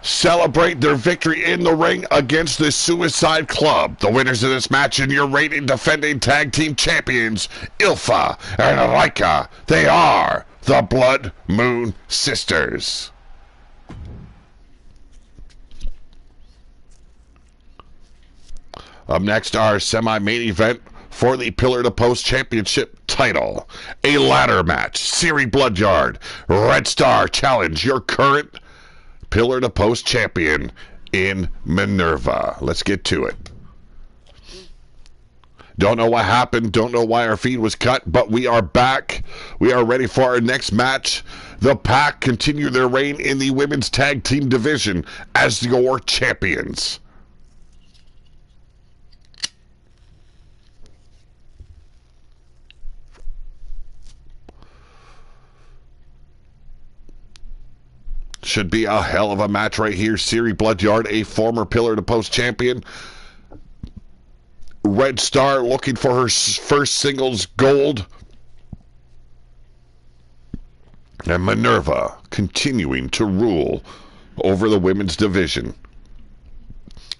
celebrate their victory in the ring against the Suicide Club. The winners of this match and your reigning defending tag team champions, Ilfa and Rika. They are the Blood Moon Sisters. Up next, our semi-main event for the Pillar to Post Championship title. A ladder match. Siri Bloodyard, Red Star challenge your current Pillar to Post champion in Minerva. Let's get to it. Don't know what happened. Don't know why our feed was cut, but we are back. We are ready for our next match. The Pack continue their reign in the women's tag team division as your champions. Should be a hell of a match right here. Siri Bloodyard, a former Pillar to Post champion. Red Star looking for her first singles gold. And Minerva continuing to rule over the women's division.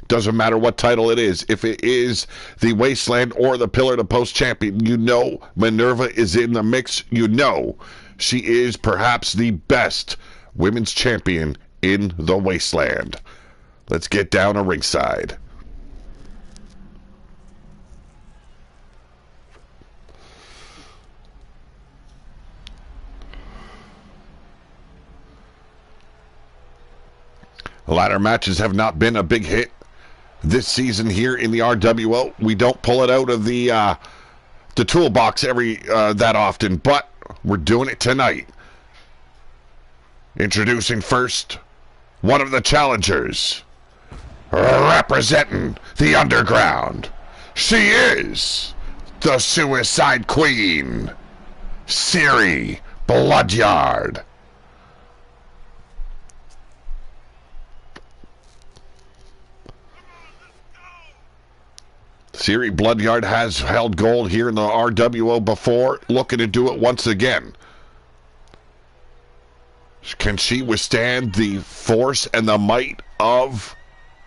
Doesn't matter what title it is. If it is the Wasteland or the Pillar to Post champion, you know Minerva is in the mix. You know she is perhaps the best women's champion in the Wasteland. Let's get down to ringside. Ladder matches have not been a big hit this season here in the RWO. We don't pull it out of the toolbox every that often, but we're doing it tonight. Introducing first, one of the challengers, representing the underground. She is the Suicide Queen, Siri Bloodyard. Siri Bloodyard has held gold here in the RWO before, looking to do it once again. Can she withstand the force and the might of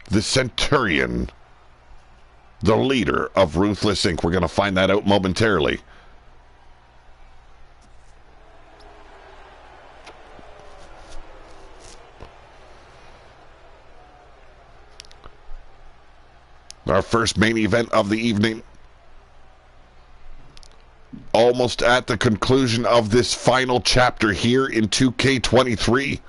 the Centurion, the leader of Ruthless Inc.? We're going to find that out momentarily. Our first main event of the evening. Almost at the conclusion of this final chapter here in 2K23.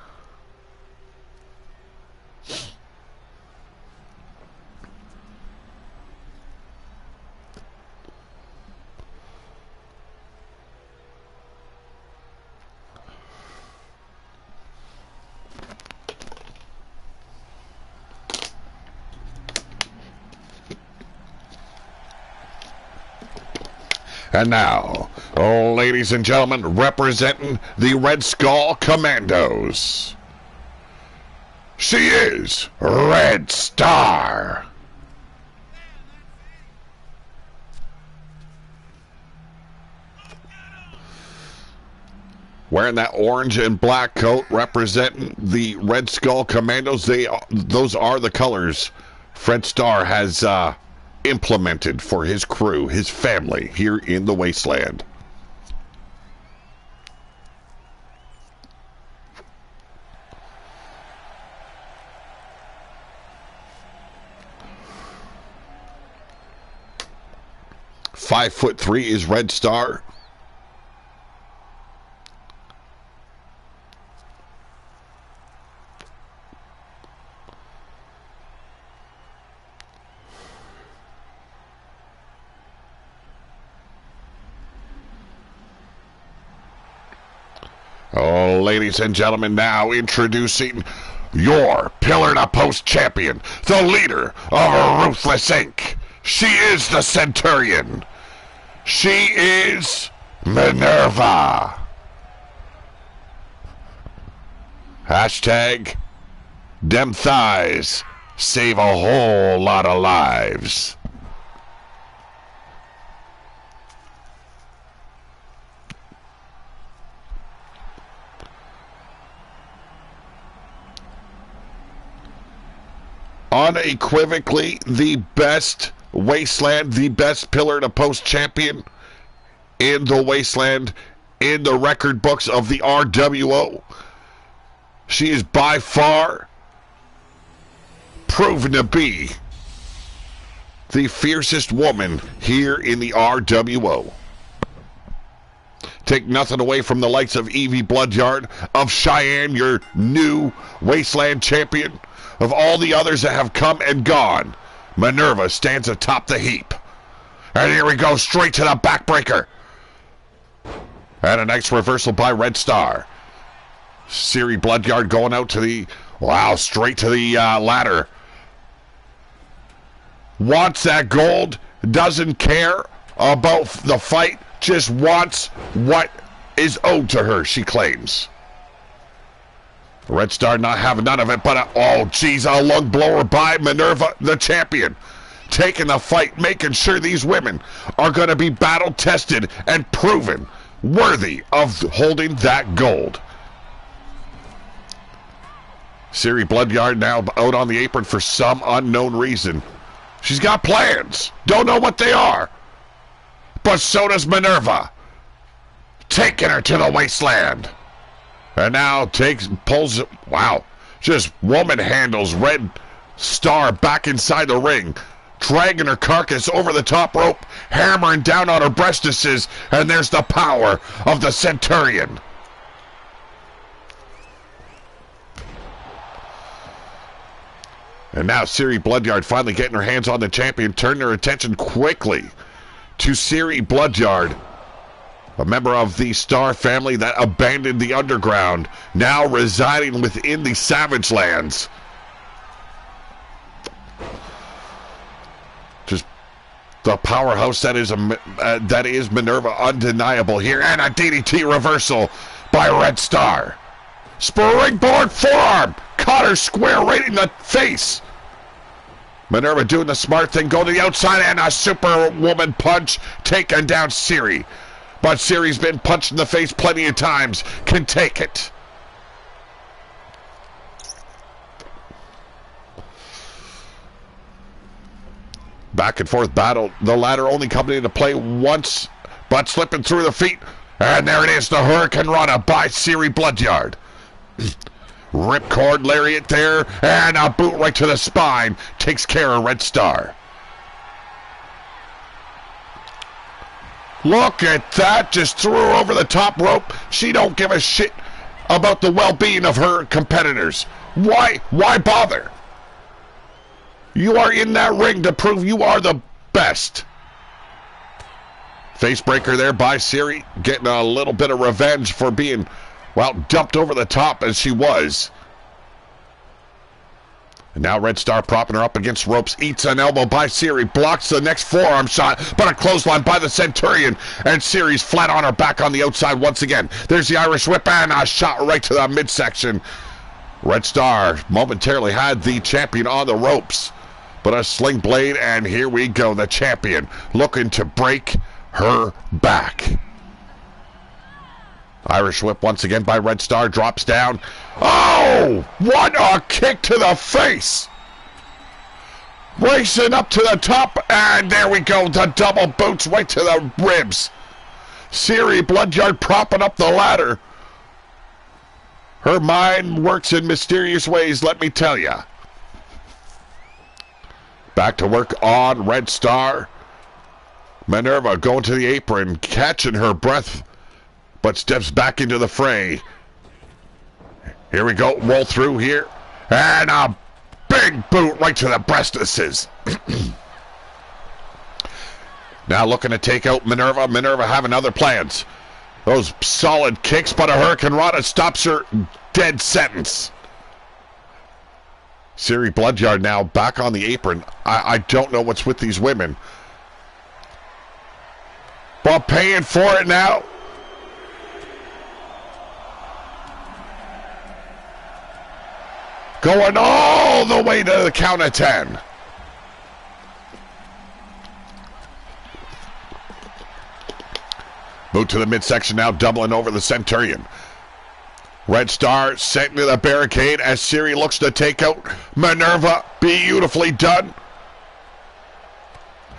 And now, ladies and gentlemen, representing the Red Skull Commandos, she is Red Star. Wearing that orange and black coat, representing the Red Skull Commandos. Those are the colors Red Star has implemented for his crew, his family here in the Wasteland. "5'3" is Red Star. Oh, ladies and gentlemen, now introducing your Pillar to Post champion, the leader of Ruthless Inc. She is the Centurion. She is Minerva. Hashtag dem thighs save a whole lot of lives. Unequivocally the best Wasteland, the best pillar to post champion in the Wasteland, in the record books of the RWO. She is by far proven to be the fiercest woman here in the RWO. Take nothing away from the likes of Evie Bloodyard, of Cheyenne, your new Wasteland champion, of all the others that have come and gone. Minerva stands atop the heap. And here we go, straight to the backbreaker. And a nice reversal by Red Star. Siri Bloodyard going out to the, wow, straight to the ladder. Wants that gold, doesn't care about the fight, just wants what is owed to her, she claims. Red Star not having none of it, but oh geez, a lung blower by Minerva, the champion. Taking the fight, making sure these women are going to be battle tested and proven worthy of holding that gold. Siri Bloodyard now out on the apron for some unknown reason. She's got plans. Don't know what they are. But so does Minerva. Taking her to the Wasteland. And now pulls, wow, just woman handles Red Star back inside the ring. Dragging her carcass over the top rope. Hammering down on her breastises. And there's the power of the Centurion. And now Siri Bloodyard finally getting her hands on the champion, turning her attention quickly to Siri Bloodyard, a member of the Star family that abandoned the underground, now residing within the Savage Lands. Just the powerhouse that is Minerva, undeniable here, and a DDT reversal by Red Star. Springboard forearm, caught her square right in the face. Minerva doing the smart thing, go to the outside, and a Superwoman punch, taking down Siri. But Siri's been punched in the face plenty of times, can take it. Back and forth battle, the ladder only coming into play once, but slipping through the feet. And there it is, the Hurricane Rana by Siri Bloodyard. Ripcord lariat there, and a boot right to the spine. Takes care of Red Star. Look at that, just threw her over the top rope. She don't give a shit about the well-being of her competitors. Why bother? You are in that ring to prove you are the best. Facebreaker there by Siri, getting a little bit of revenge for being, well, dumped over the top as she was. And now Red Star propping her up against ropes, eats an elbow by Siri, blocks the next forearm shot, but a clothesline by the Centurion, and Siri's flat on her back on the outside once again. There's the Irish whip, and a shot right to the midsection. Red Star momentarily had the champion on the ropes, but a sling blade, and here we go, the champion looking to break her back. Irish whip once again by Red Star, drops down. Oh, what a kick to the face. Racing up to the top, and there we go, the double boots right to the ribs. Siri Bloodyard propping up the ladder. Her mind works in mysterious ways, let me tell you. Back to work on Red Star. Minerva going to the apron, catching her breath, but steps back into the fray. Here we go, roll through here, and a big boot right to the breastises. Now looking to take out Minerva. Minerva having other plans. Those solid kicks, but a Hurricane Rana stops her dead sentence. Siri Bloodyard now back on the apron. I don't know what's with these women, but paying for it now. Going all the way to the count of 10. Boot to the midsection now, doubling over the Centurion. Red Star sent to the barricade as Siri looks to take out Minerva. Beautifully done.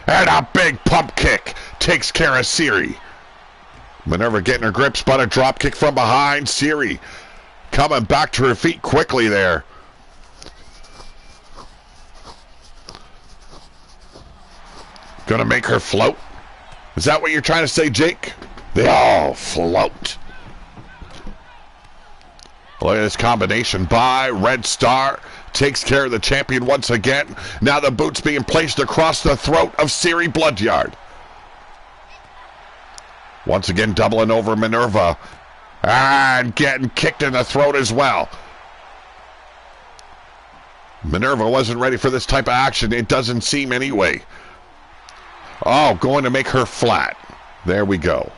And a big pump kick takes care of Siri. Minerva getting her grips, but a drop kick from behind. Siri coming back to her feet quickly there. Gonna make her float. Is that what you're trying to say, Jake? They all float. Look at this combination by Red Star. Takes care of the champion once again. Now the boots being placed across the throat of Siri Bloodyard. Once again doubling over Minerva. And getting kicked in the throat as well. Minerva wasn't ready for this type of action. It doesn't seem anyway. Oh, going to make her flat. There we go.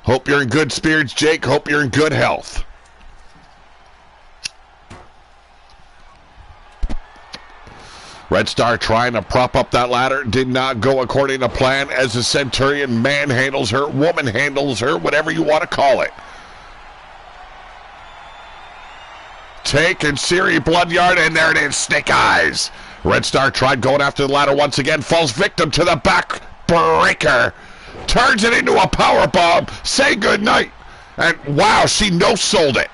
Hope you're in good spirits, Jake. Hope you're in good health. Red Star trying to prop up that ladder. Did not go according to plan as the Centurion manhandles her, woman handles her, whatever you want to call it. Taking Siri Bloodyard, and there it is, Snake Eyes. Red Star tried going after the ladder once again, falls victim to the back breaker. Turns it into a power bomb. Say goodnight. And wow, she no-sold it.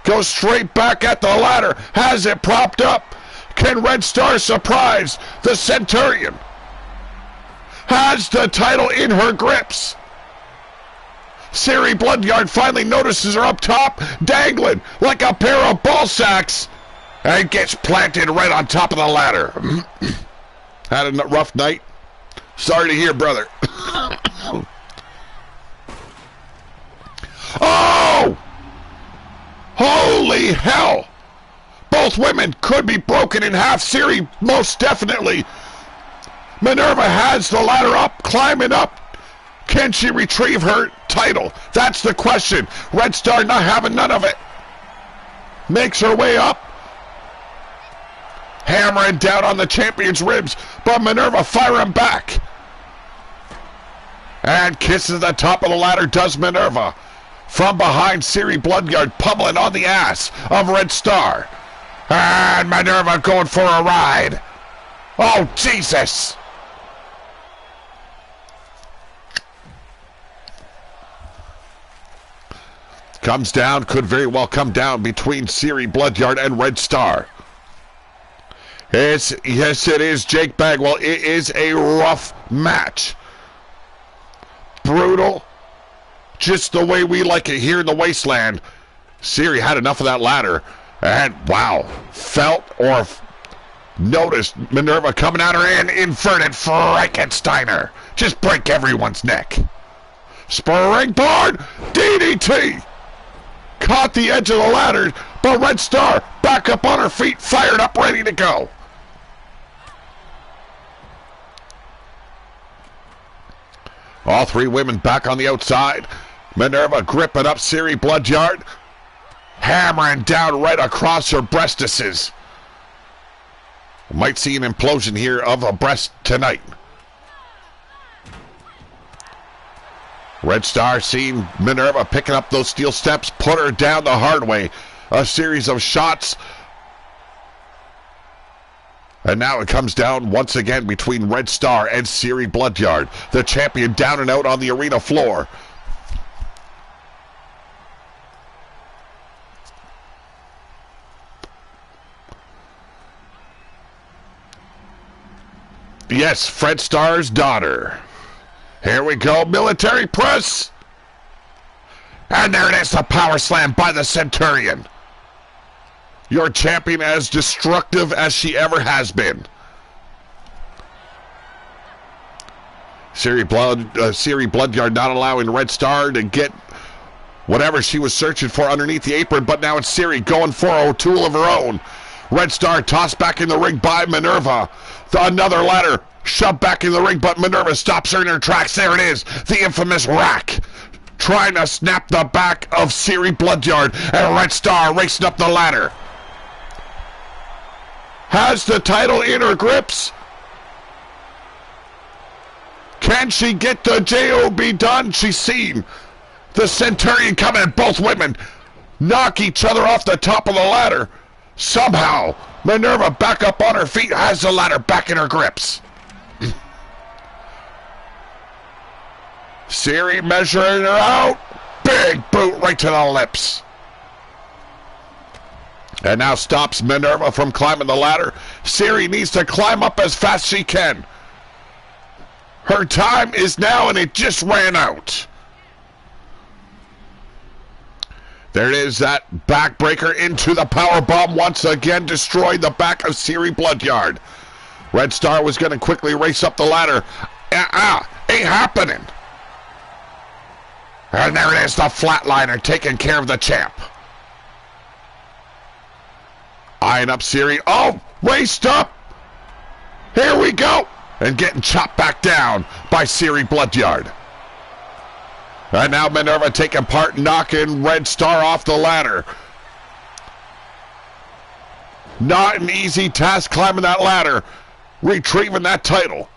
Goes straight back at the ladder. Has it propped up. Can Red Star surprise the Centurion? Has the title in her grips. Siri Bloodyard finally notices her up top, dangling like a pair of ball sacks, and gets planted right on top of the ladder. Had a rough night. Sorry to hear, brother. Oh! Holy hell! Both women could be broken in half. Siri, most definitely. Minerva has the ladder up, climbing up. Can she retrieve her title? That's the question. Red Star not having none of it. Makes her way up. Hammering down on the champion's ribs, but Minerva firing back. And kisses the top of the ladder, does Minerva. From behind, Siri Bloodyard pummeling on the ass of Red Star. And Minerva going for a ride. Oh, Jesus. Comes down, could very well come down between Siri Bloodyard and Red Star. Yes, it is, Jake Bagwell. It is a rough match. Brutal. Just the way we like it here in the wasteland. Siri had enough of that ladder. And, wow, felt or noticed Minerva coming at her and inverted Frankensteiner. Just break everyone's neck. Springboard DDT. Caught the edge of the ladder, but Red Star back up on her feet, fired up, ready to go. All three women back on the outside. Minerva gripping up Siri Bloodyard, hammering down right across her breastises. Might see an implosion here of a breast tonight. Red Star seeing Minerva picking up those steel steps, put her down the hard way. A series of shots. And now it comes down once again between Red Star and Siri Bloodyard. The champion down and out on the arena floor. Yes, Fred Starr's daughter. Here we go, military press. And there it is, the power slam by the Centurion. Your champion as destructive as she ever has been. Siri Bloodyard not allowing Red Star to get whatever she was searching for underneath the apron, but now it's Siri going for a tool of her own. Red Star tossed back in the ring by Minerva. Another ladder shoved back in the ring, but Minerva stops her in her tracks. There it is, the infamous rack. Trying to snap the back of Siri Bloodyard, and Red Star racing up the ladder. Has the title in her grips. Can she get the job done? She's seen the Centurion coming, and both women knock each other off the top of the ladder. Somehow, Minerva back up on her feet, has the ladder back in her grips. Siri measuring her out. Big boot right to the lips. And now stops Minerva from climbing the ladder. Siri needs to climb up as fast as she can. Her time is now, and it just ran out. There it is, that backbreaker into the powerbomb once again, destroyed the back of Siri Bloodyard. Red Star was going to quickly race up the ladder. Ain't happening. And there it is, the flatliner taking care of the champ. Eyeing up Siri. Oh, raced up. Here we go. And getting chopped back down by Siri Bloodyard. And now Minerva taking part, knocking Red Star off the ladder. Not an easy task climbing that ladder, retrieving that title.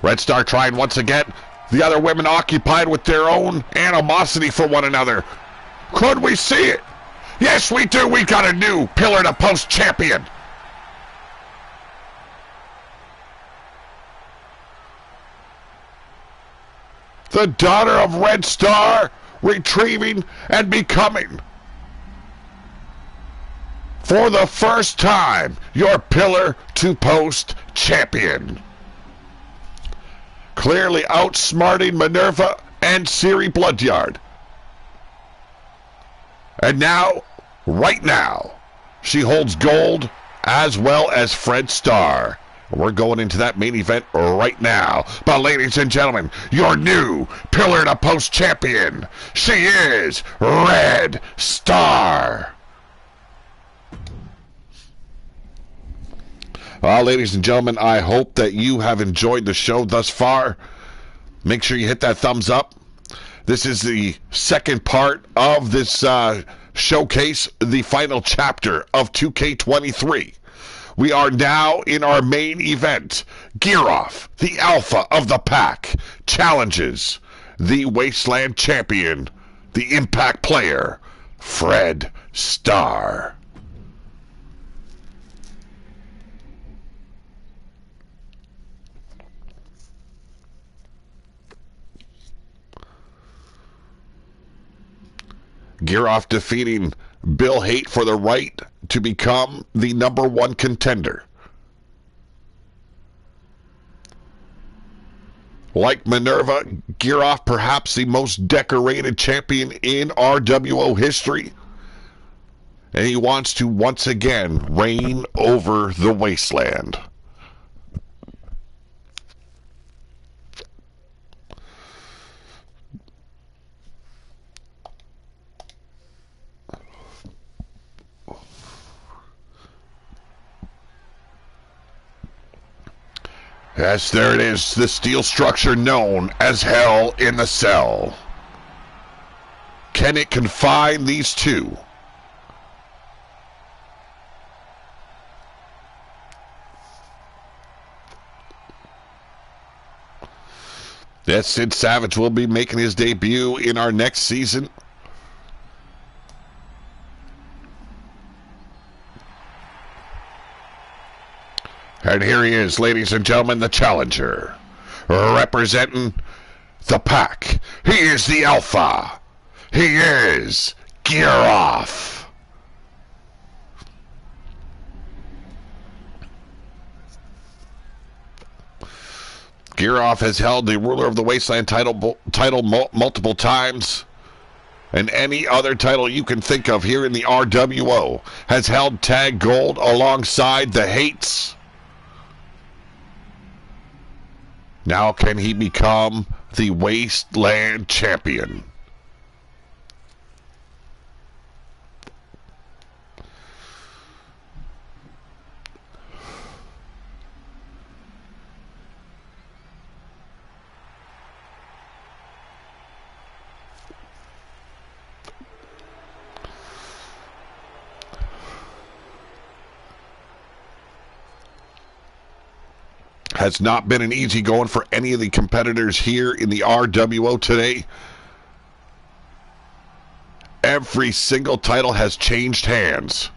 Red Star trying once again. The other women occupied with their own animosity for one another. Could we see it? Yes, we do. We got a new pillar to post champion. The daughter of Red Star retrieving and becoming, for the first time, your pillar to post champion. Clearly outsmarting Minerva and Siri Bloodyard. And now, right now, she holds gold as well as Fred Star. We're going into that main event right now. But ladies and gentlemen, your new pillar to post champion, she is Red Star. Well, ladies and gentlemen, I hope that you have enjoyed the show thus far. Make sure you hit that thumbs up. This is the second part of this showcase, the final chapter of 2K23. We are now in our main event. Gear Off, the alpha of the pack, challenges the Wasteland champion, the Impact player, Fred Star. Gear Off defeating Bill Haight for the right to become the #1 contender. Like Minerva, Gear Off perhaps the most decorated champion in RWO history. And he wants to once again reign over the Wasteland. Yes, there it is, the steel structure known as Hell in the Cell. Can it confine these two? Yes, Sid Savage will be making his debut in our next season. And here he is, ladies and gentlemen, the challenger, representing the pack. He is the alpha. He is Gear Off. Gear Off has held the Ruler of the Wasteland title multiple times. And any other title you can think of here in the RWO has held tag gold alongside the Haights. Now can he become the Wasteland champion? Has not been an easy going for any of the competitors here in the RWO today. Every single title has changed hands.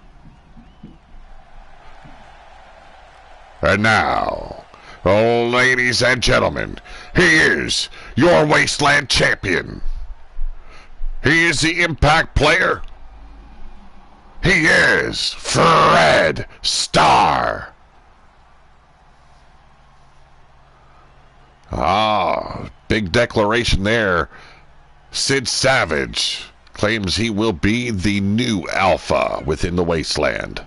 And now, ladies and gentlemen, he is your Wasteland Champion. He is the Impact player. He is Fred Starr. Big declaration there. Sid Savage claims he will be the new alpha within the Wasteland.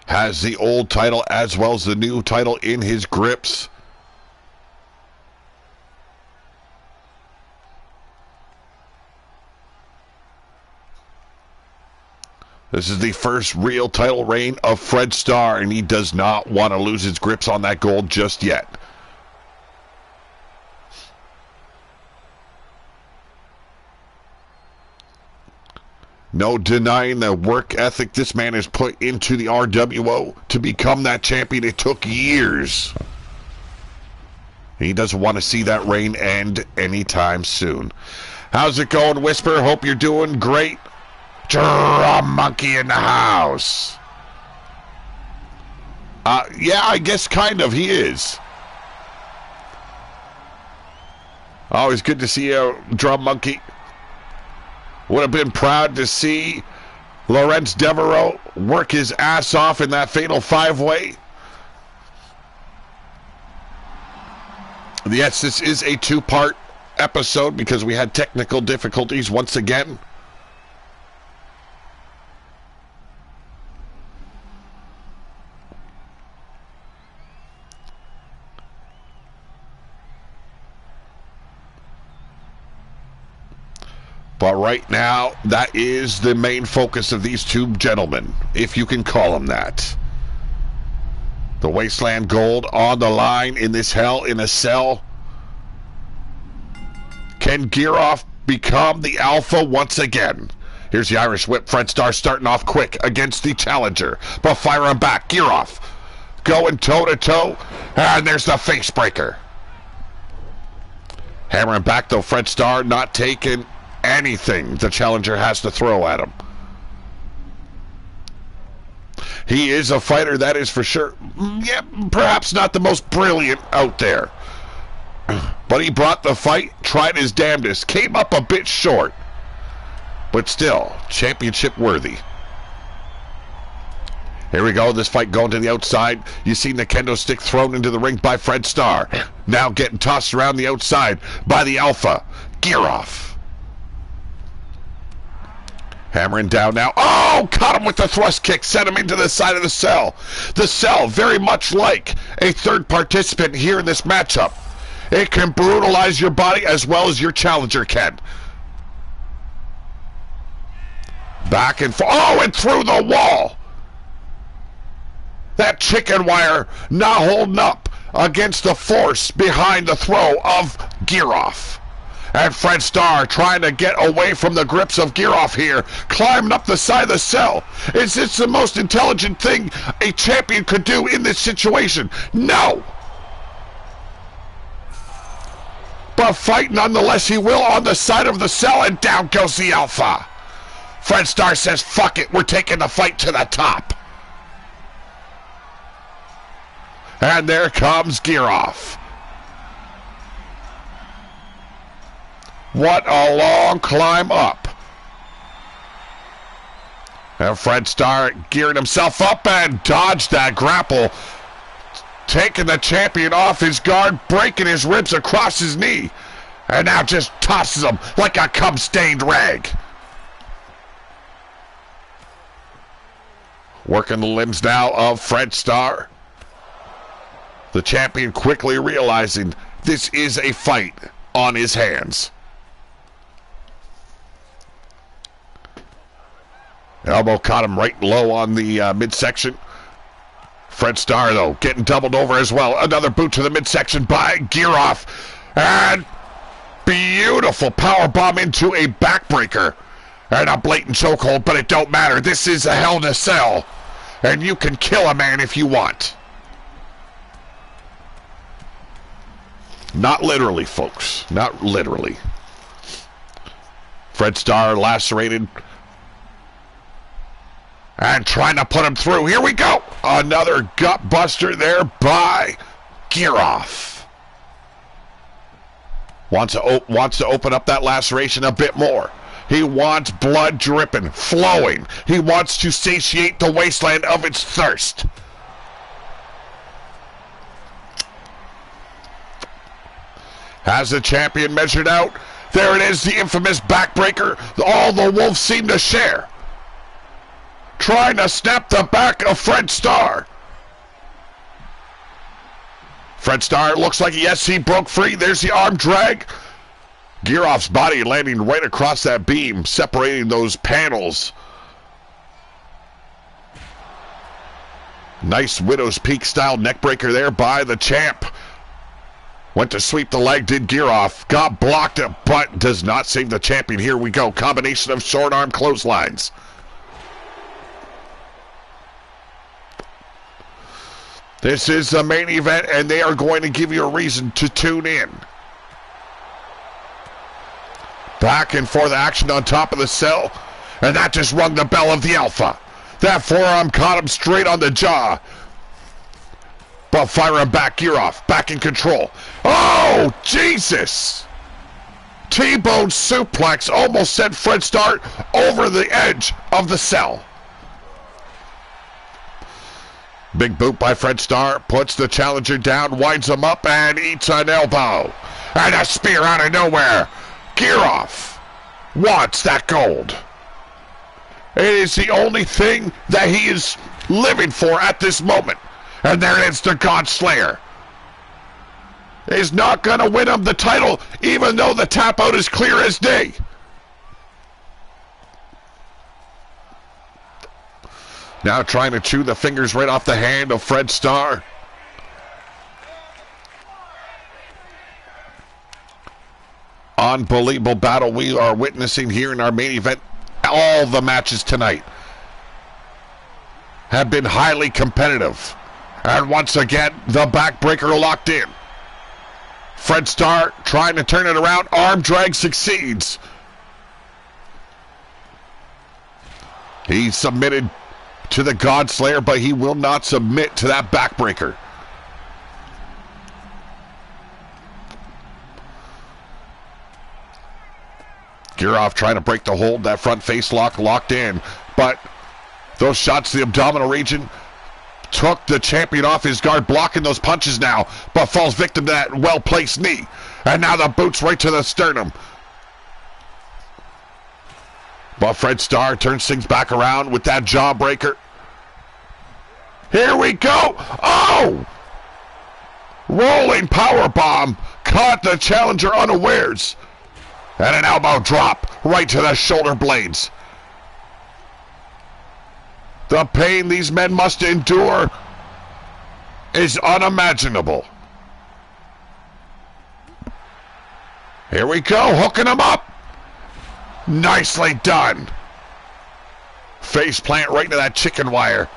Has the old title as well as the new title in his grips. This is the first real title reign of Fred Starr, and he does not want to lose his grips on that gold just yet. No denying the work ethic this man has put into the RWO to become that champion. It took years. He doesn't want to see that reign end anytime soon. How's it going, Whisper? Hope you're doing great. Drum Monkey in the house. Yeah, I guess kind of. He is. Always good to see you, Drum Monkey. Would have been proud to see Lawrence Devereaux work his ass off in that fatal five-way. Yes, this is a two-part episode because we had technical difficulties once again. But right now, that is the main focus of these two gentlemen, if you can call them that. The Wasteland Gold on the line in this Hell in a Cell. Can Gearoff become the alpha once again? Here's the Irish Whip. Fred Starr starting off quick against the challenger. But firing back. Gearoff going toe-to-toe. And there's the face breaker. Hammering back, though, Fred Starr not taking anything the challenger has to throw at him. He is a fighter, that is for sure. Yeah, perhaps not the most brilliant out there. But he brought the fight, tried his damnedest, came up a bit short. But still, championship worthy. Here we go, this fight going to the outside. You seen the kendo stick thrown into the ring by Fred Starr. Now getting tossed around the outside by the alpha, Gearoff. Hammering down now. Oh, caught him with the thrust kick. Sent him into the side of the cell. The cell, very much like a third participant here in this matchup. It can brutalize your body as well as your challenger can. Back and forth. Oh, and through the wall. That chicken wire not holding up against the force behind the throw of Gearoff. And Fred Starr trying to get away from the grips of Gearoff here, climbing up the side of the cell. Is this the most intelligent thing a champion could do in this situation? No. But fight nonetheless he will on the side of the cell, and down goes the alpha. Fred Starr says, fuck it, we're taking the fight to the top. And there comes Gearoff. What a long climb up. And Fred Starr gearing himself up and dodged that grapple. Taking the champion off his guard, breaking his ribs across his knee. And now just tosses him like a cum-stained rag. Working the limbs now of Fred Starr. The champion quickly realizing this is a fight on his hands. Elbow caught him right low on the midsection. Fred Starr, though, getting doubled over as well. Another boot to the midsection by Giroff. And beautiful powerbomb into a backbreaker. And a blatant chokehold, but it don't matter. This is a Hell in a Cell. And you can kill a man if you want. Not literally, folks. Not literally. Fred Starr lacerated. And trying to put him through. Here we go. Another gut buster there by Giroff. Wants to open up that laceration a bit more. He wants blood dripping, flowing. He wants to satiate the wasteland of its thirst. Has the champion measured out? There it is, the infamous backbreaker. All the wolves seem to share. Trying to snap the back of Fred Starr. Fred Starr looks like, yes, he broke free. There's the arm drag. Giroff's body landing right across that beam, separating those panels. Nice Widow's Peak style neckbreaker there by the champ. Went to sweep the leg, did Giroff. Got blocked, but does not save the champion. Here we go. Combination of short arm clotheslines. This is the main event, and they are going to give you a reason to tune in. Back and forth action on top of the cell, and that just rung the bell of the Alpha. That forearm caught him straight on the jaw. But firing back, Giroff, back in control. Oh, Jesus! T-bone suplex almost sent Fred Starr over the edge of the cell. Big boot by Fred Starr, puts the challenger down, winds him up, and eats an elbow. And a spear out of nowhere. Giroff wants that gold. It is the only thing that he is living for at this moment. And there it is, the God Slayer. He's not going to win him the title, even though the tap out is clear as day. Now trying to chew the fingers right off the hand of Fred Starr. Unbelievable battle we are witnessing here in our main event. All the matches tonight have been highly competitive. And once again, the backbreaker locked in. Fred Starr trying to turn it around. Arm drag succeeds. He submitted to the God Slayer, but he will not submit to that backbreaker. Giroff trying to break the hold. That front face lock locked in. But those shots to the abdominal region took the champion off his guard, blocking those punches now, but falls victim to that well-placed knee. And now the boots right to the sternum. But Fred Starr turns things back around with that jawbreaker. Here we go. Oh! Rolling powerbomb caught the challenger unawares. And an elbow drop right to the shoulder blades. The pain these men must endure is unimaginable. Here we go, hooking him up. Nicely done. Face plant right into that chicken wire.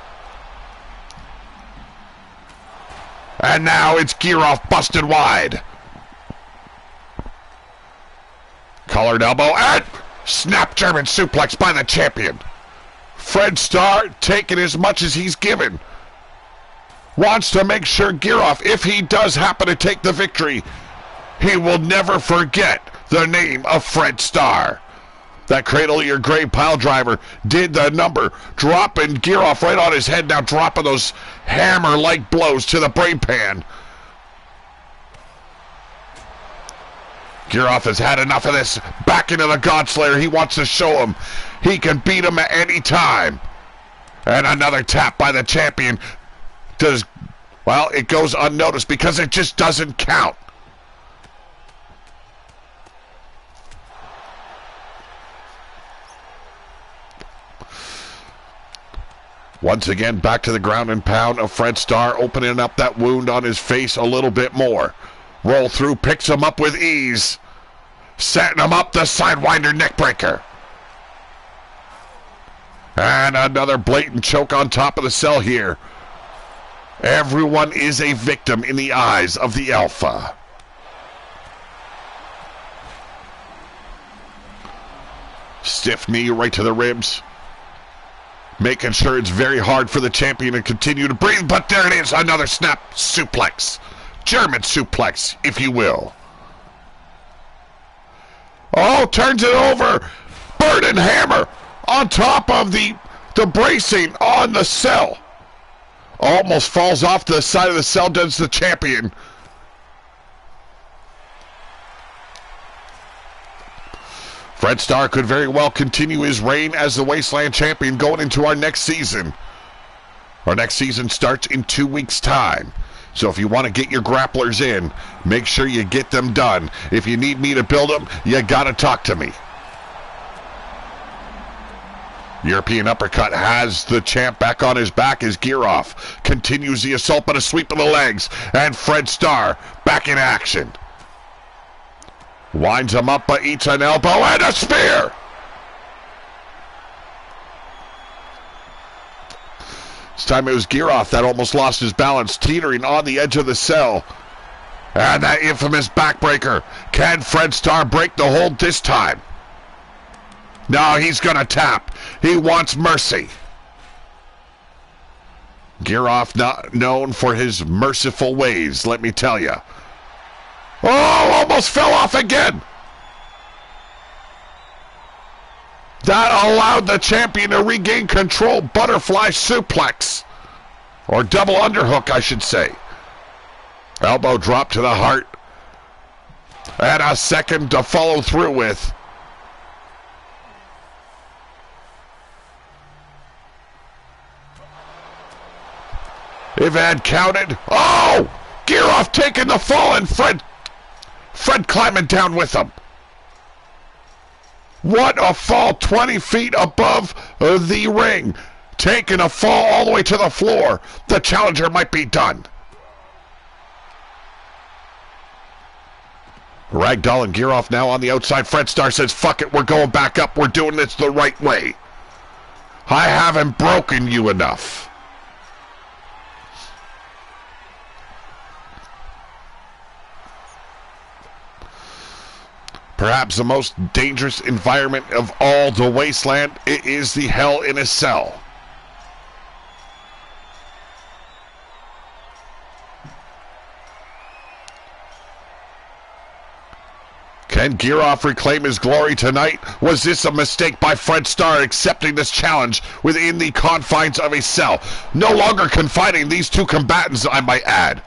And now it's Giroff busted wide. Collared elbow and snap German suplex by the champion. Fred Starr taking as much as he's given. Wants to make sure Giroff, if he does happen to take the victory, he will never forget the name of Fred Starr. That cradle your grave pile driver did the number, dropping Giroff right on his head, now dropping those hammer-like blows to the brain pan. Giroff has had enough of this. Back into the God Slayer. He wants to show him he can beat him at any time. And another tap by the champion. Well, it goes unnoticed because it just doesn't count. Once again, back to the ground and pound of Fred Starr, opening up that wound on his face a little bit more. Roll through, picks him up with ease. Setting him up, the Sidewinder neckbreaker. And another blatant choke on top of the cell here. Everyone is a victim in the eyes of the Alpha. Stiff knee right to the ribs. Making sure it's very hard for the champion to continue to breathe, but there it is, another snap suplex. German suplex, if you will. Oh, turns it over. Burden hammer on top of the bracing on the cell. Almost falls off the side of the cell, does the champion. Fred Starr could very well continue his reign as the Wasteland Champion going into our next season. Our next season starts in 2 weeks' time. So if you want to get your grapplers in, make sure you get them done. If you need me to build them, you gotta talk to me. European uppercut has the champ back on his back as Gear Off continues the assault, but a sweep of the legs, and Fred Starr back in action. Winds him up, but eats an elbow and a spear. This time it was Gear Off that almost lost his balance, teetering on the edge of the cell. And that infamous backbreaker. Can Fred Starr break the hold this time? No, he's gonna tap. He wants mercy. Gear Off, not known for his merciful ways, let me tell you. Oh, almost fell off again. That allowed the champion to regain control. Butterfly suplex. Or double underhook, I should say. Elbow drop to the heart. And a second to follow through with. If had counted. Oh! Gear Off taking the fall, and Fred climbing down with him. What a fall, 20 feet above the ring. Taking a fall all the way to the floor. The challenger might be done. Ragdoll and Gear Off now on the outside. Fred Starr says, fuck it, we're going back up. We're doing this the right way. I haven't broken you enough. Perhaps the most dangerous environment of all the Wasteland, it is the Hell in a Cell. Can Gear Off reclaim his glory tonight? Was this a mistake by Fred Starr accepting this challenge within the confines of a cell? No longer confining these two combatants, I might add.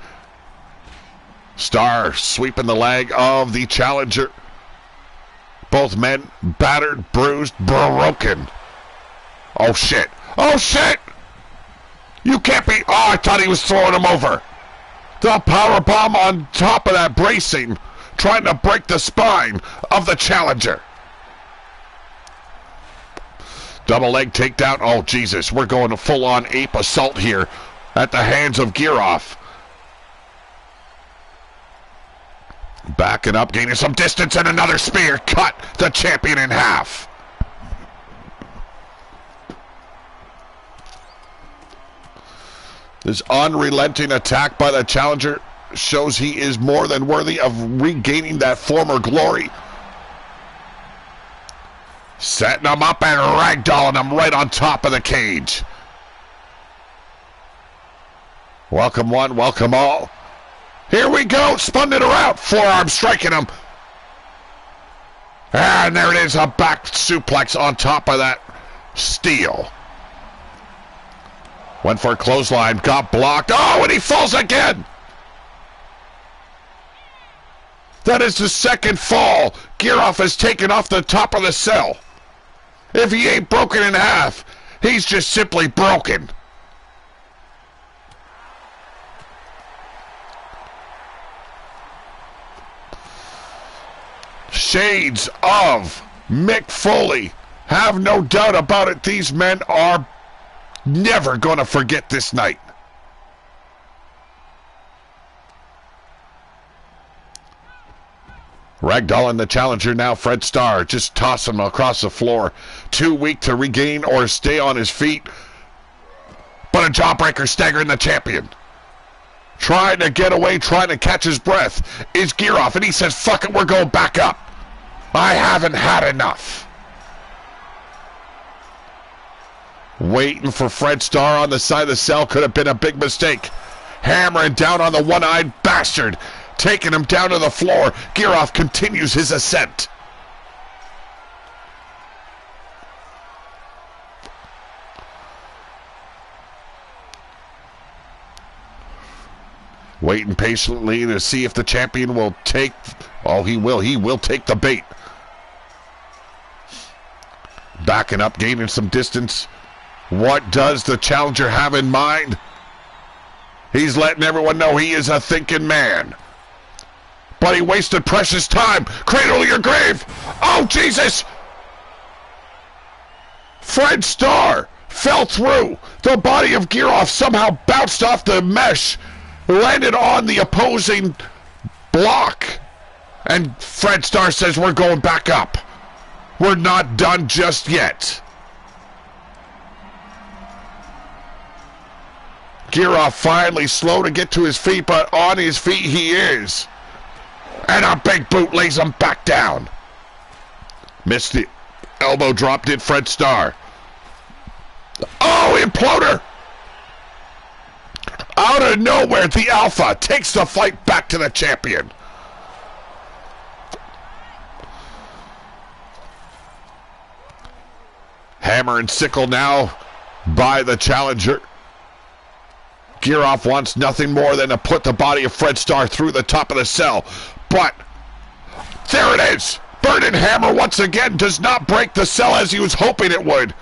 Starr sweeping the leg of the challenger. Both men battered, bruised, broken. Oh, shit. Oh, shit! You can't be... Oh, I thought he was throwing him over. The powerbomb on top of that bracing, trying to break the spine of the challenger. Double leg takedown. Oh, Jesus. We're going to full-on ape assault here at the hands of Gear Off. Backing up, gaining some distance, and another spear. Cut the champion in half. This unrelenting attack by the challenger shows he is more than worthy of regaining that former glory. Setting him up and ragdolling him right on top of the cage. Welcome one, welcome all. Here we go, spun it around, forearm striking him. And there it is, a back suplex on top of that steel. Went for a clothesline, got blocked. Oh, and he falls again. That is the second fall Gear Off has taken off the top of the cell. If he ain't broken in half, he's just simply broken. Shades of Mick Foley. Have no doubt about it. These men are Never gonna forget this night. Ragdolling the challenger now, Fred Starr. Just toss him across the floor. Too weak to regain or stay on his feet. But a jawbreaker staggering the champion. Trying to get away, trying to catch his breath. Is Gear Off, and he says, fuck it, we're going back up. I haven't had enough. Waiting for Fred Starr on the side of the cell could have been a big mistake. Hammering down on the one-eyed bastard. Taking him down to the floor. Gear Off continues his ascent. Waiting patiently to see if the champion will take... Oh, he will. He will take the bait. Backing up, gaining some distance. What does the challenger have in mind? He's letting everyone know he is a thinking man. But he wasted precious time. Cradle your grave. Oh, Jesus! Fred Starr fell through. The body of Gear Off somehow bounced off the mesh, landed on the opposing block. And Fred Starr says, we're going back up. We're not done just yet. Gear Off finally slow to get to his feet, but on his feet he is. And a big boot lays him back down. Missed the elbow drop, did Fred Starr. Oh, imploder! Out of nowhere, the Alpha takes the fight back to the champion. Hammer and sickle now by the challenger. Gear Off wants nothing more than to put the body of Fred Starr through the top of the cell. But there it is. Burning Hammer once again does not break the cell as he was hoping it would.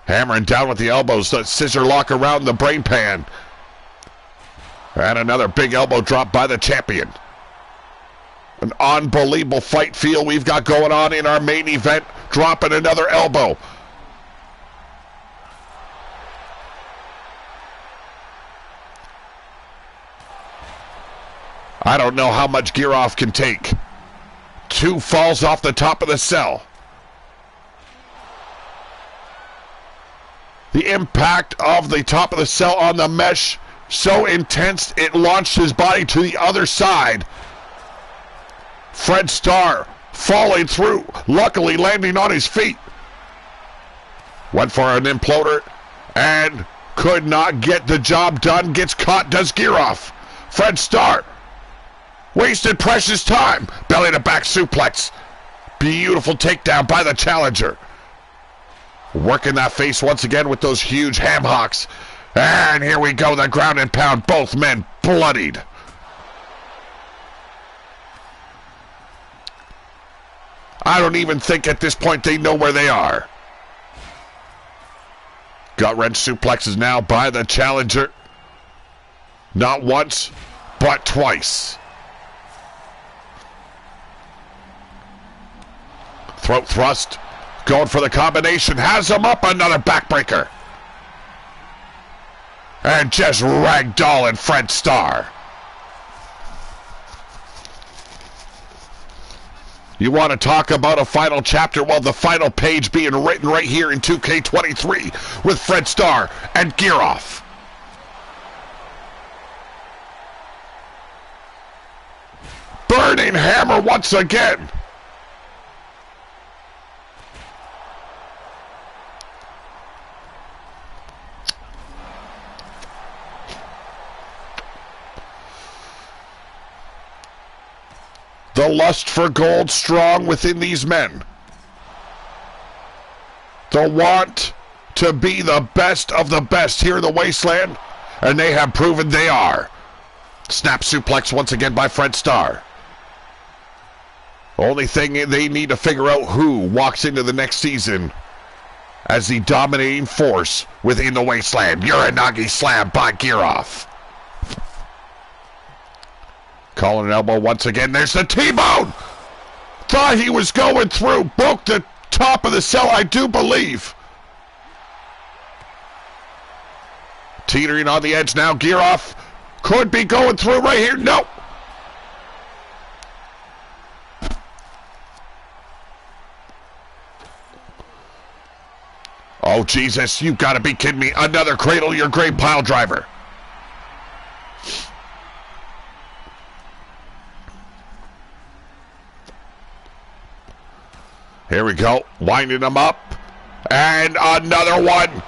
Hammering down with the elbows, the scissor lock around the brain pan. And another big elbow drop by the champion. An unbelievable fight feel we've got going on in our main event. Dropping another elbow. I don't know how much Gear Off can take. 2 falls off the top of the cell. The impact of the top of the cell on the mesh so intense it launched his body to the other side. Fred Starr falling through, luckily landing on his feet. Went for an imploder and could not get the job done. Gets caught, does Gear Off. Fred Starr wasted precious time. Belly to back suplex. Beautiful takedown by the challenger. Working that face once again with those huge ham hocks. And here we go, the ground and pound. Both men bloodied. I don't even think at this point they know where they are. Gut wrench suplexes now by the challenger. Not once, but twice. Throat thrust. Going for the combination. Has him up. Another backbreaker. And just ragdolling Fred Starr. You want to talk about a final chapter? Well, the final page being written right here in 2K23 with Fred Starr and Gear Off. Burning Hammer once again. The lust for gold strong within these men. The want to be the best of the best here in the wasteland, and they have proven they are. Snap suplex once again by Fred Starr. Only thing they need to figure out who walks into the next season as the dominating force within the wasteland. Uranagi slam by Gear Off. Calling an elbow once again. There's the T-bone. Thought he was going through. Broke the top of the cell, I do believe. Teetering on the edge now. Gear off. Could be going through right here. Nope. Oh, Jesus, you gotta be kidding me. Another cradle your grave pile driver. Here we go. Winding him up. And another one.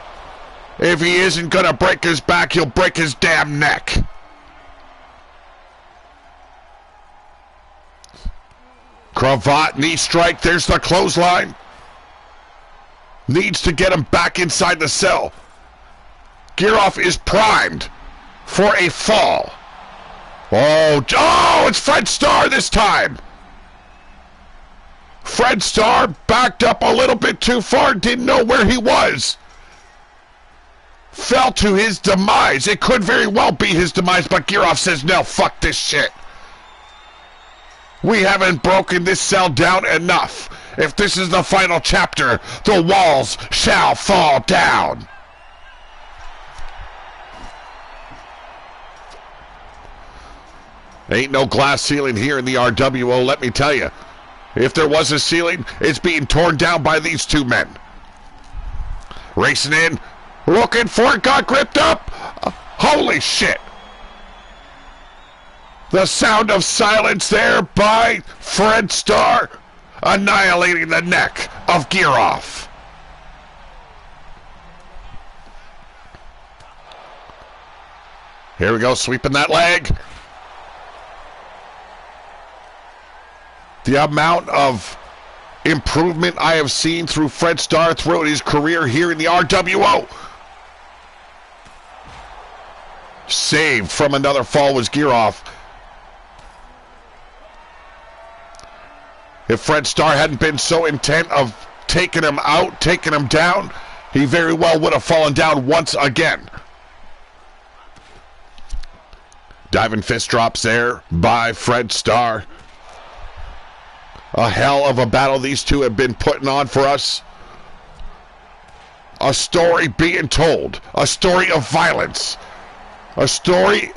If he isn't gonna break his back, he'll break his damn neck. Cravat, knee strike. There's the clothesline. Needs to get him back inside the cell. Gearoff is primed for a fall. Oh, it's Fred Starr this time. Fred Starr backed up a little bit too far, didn't know where he was. Fell to his demise. It could very well be his demise, but Gearoff says, no, fuck this shit. We haven't broken this cell down enough. If this is the final chapter, the walls shall fall down. Ain't no glass ceiling here in the RWO, let me tell you. If there was a ceiling, it's being torn down by these two men. Racing in, looking for it, got gripped up. Holy shit. The sound of silence there by Fred Starr, annihilating the neck of Gearoff. Here we go, sweeping that leg. The amount of improvement I have seen through Fred Starr throughout his career here in the RWO. Saved from another fall was Gearoff. If Fred Starr hadn't been so intent of taking him out, taking him down, he very well would have fallen down once again. Diving fist drops there by Fred Starr. A hell of a battle these two have been putting on for us. A story being told. A story of violence. A story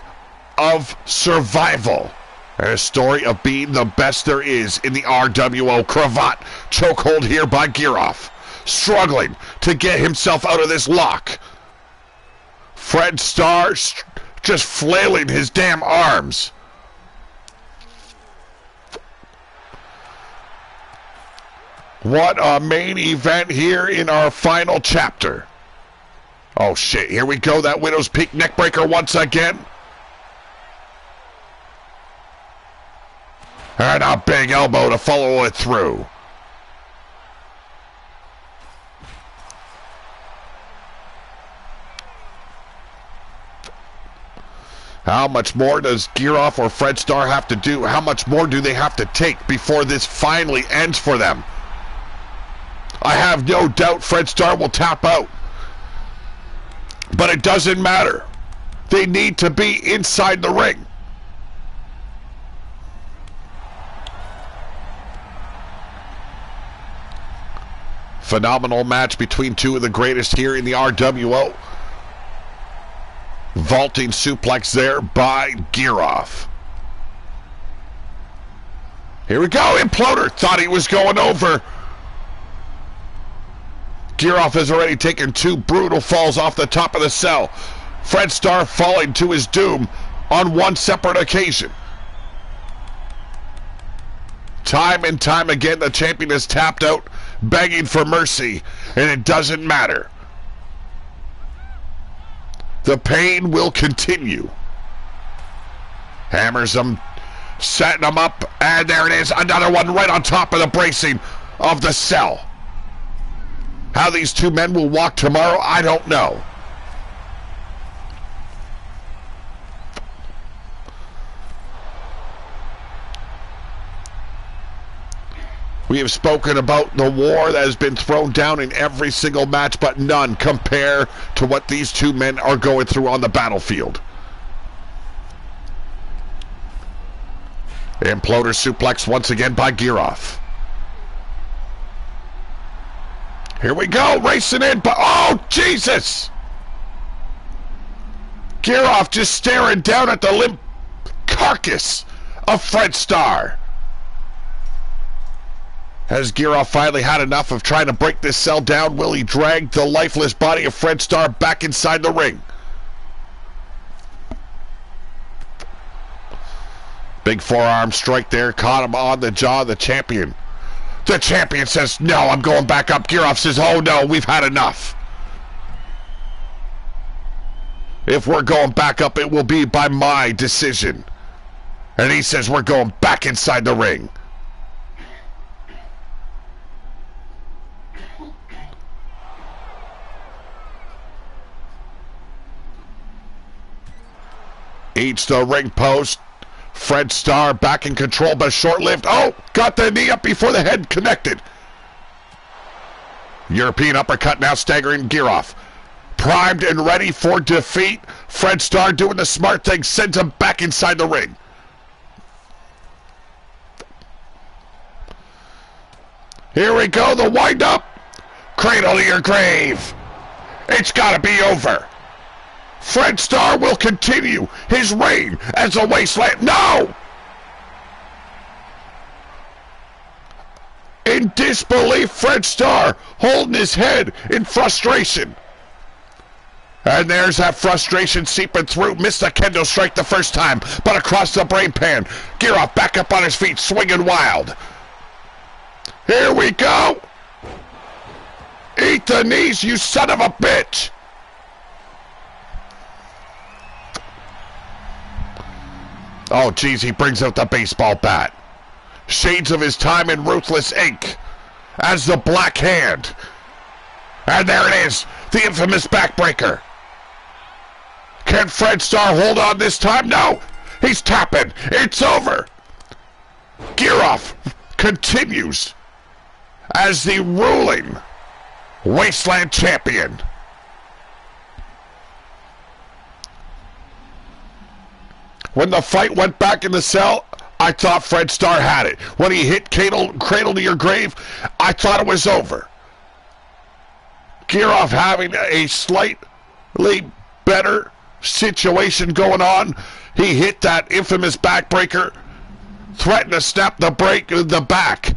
of survival. And a story of being the best there is in the RWO. Cravat chokehold here by Gearoff. Struggling to get himself out of this lock. Fred Starr just flailing his damn arms. What a main event here in our final chapter. Oh shit, here we go. That Widow's Peak neckbreaker once again. And a big elbow to follow it through. How much more does Gearoff or Fred Starr have to do? How much more do they have to take before this finally ends for them? I have no doubt Fred Starr will tap out. But it doesn't matter. They need to be inside the ring. Phenomenal match between two of the greatest here in the RWO. Vaulting suplex there by Gearoff. Here we go. Imploder thought he was going over. Gearoff has already taken two brutal falls off the top of the cell. Fred Starr falling to his doom on one separate occasion. Time and time again, the champion is tapped out, begging for mercy, and it doesn't matter. The pain will continue. Hammers him, setting him up, and there it is, another one right on top of the bracing of the cell. How these two men will walk tomorrow, I don't know. We have spoken about the war that has been thrown down in every single match, but none compare to what these two men are going through on the battlefield. Imploder suplex once again by Gearoff. Here we go, racing in, but oh, Jesus! Giroff just staring down at the limp carcass of Fred Starr. Has Giroff finally had enough of trying to break this cell down? Will he drag the lifeless body of Fred Starr back inside the ring? Big forearm strike there, caught him on the jaw of the champion. The champion says, no, I'm going back up. Giroff says, oh no, we've had enough. If we're going back up, it will be by my decision. And he says, we're going back inside the ring. Eats the ring post. Fred Starr back in control, but short-lived. Oh, got the knee up before the head connected. European uppercut now staggering Giroff. Primed and ready for defeat. Fred Starr doing the smart thing, sends him back inside the ring. Here we go, the wind-up. Cradle to your grave. It's got to be over. Fred Starr will continue his reign as a wasteland. No! In disbelief, Fred Starr holding his head in frustration. And there's that frustration seeping through. Missed the kendo strike the first time, but across the brain pan. Giroff back up on his feet, swinging wild. Here we go. Eat the knees, you son of a bitch. Oh, geez, he brings out the baseball bat. Shades of his time in Ruthless Inc. as the Black Hand. And there it is, the infamous backbreaker. Can Fred Starr hold on this time? No, he's tapping. It's over. Giroff continues as the ruling Wasteland Champion. When the fight went back in the cell, I thought Fred Starr had it. When he hit cradle to your grave, I thought it was over. Giroff having a slightly better situation going on. He hit that infamous backbreaker, threatened to snap the back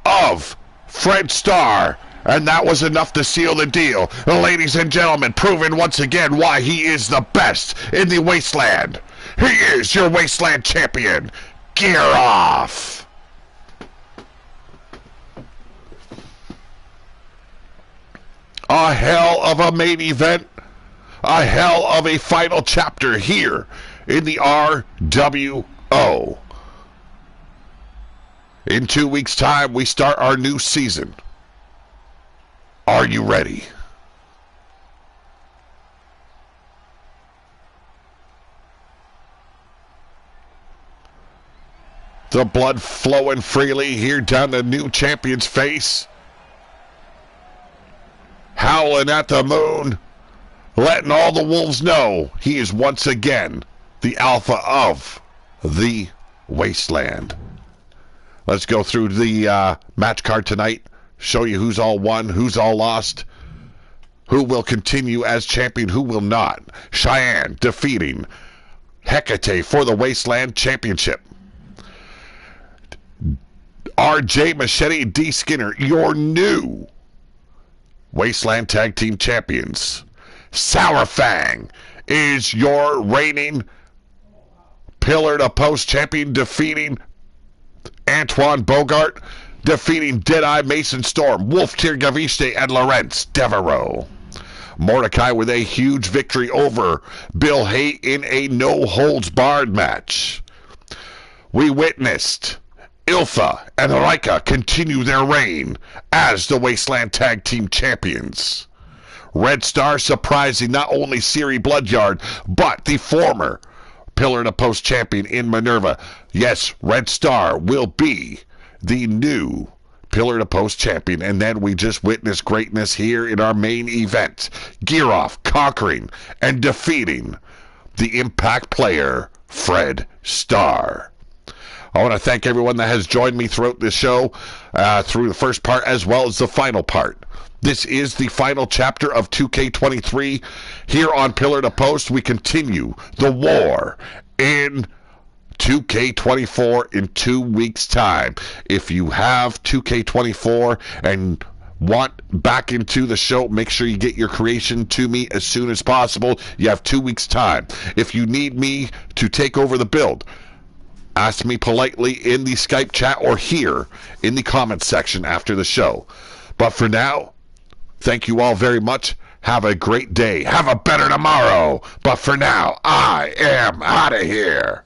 of Fred Starr, and that was enough to seal the deal. Ladies and gentlemen, proving once again why he is the best in the Wasteland. He is your Wasteland Champion, Giroff. A hell of a main event, a hell of a final chapter here in the RWO. In 2 weeks' time, we start our new season. Are you ready? The blood flowing freely here down the new champion's face. Howling at the moon, letting all the wolves know he is once again the alpha of the Wasteland. Let's go through the match card tonight, show you who's all won, who's all lost, who will continue as champion, who will not. Cheyenne defeating Hecate for the Wasteland Championship. RJ Machete D. Skinner, your new Wasteland Tag Team Champions. Sour Fang is your reigning Pillar to Post Champion, defeating Antoine Bogart, defeating Deadeye Mason Storm, Wolf Tirgaviste, and Lawrence Devereaux. Mordecai with a huge victory over Bill Hay in a no-holds-barred match. We witnessed Ilfa and Rika continue their reign as the Wasteland Tag Team Champions. Red Star surprising not only Siri Bloodyard, but the former Pillar to Post champion in Minerva. Yes, Red Star will be the new Pillar to Post champion. And then we just witnessed greatness here in our main event. Giroff conquering and defeating the Impact player, Fred Starr. I want to thank everyone that has joined me throughout this show, through the first part as well as the final part. This is the final chapter of 2K23. Here on Pillar to Post, we continue the war in 2K24 in 2 weeks' time. If you have 2K24 and want back into the show, make sure you get your creation to me as soon as possible. You have 2 weeks' time. If you need me to take over the build, ask me politely in the Skype chat or here in the comments section after the show. But for now, thank you all very much. Have a great day. Have a better tomorrow. But for now, I am out of here.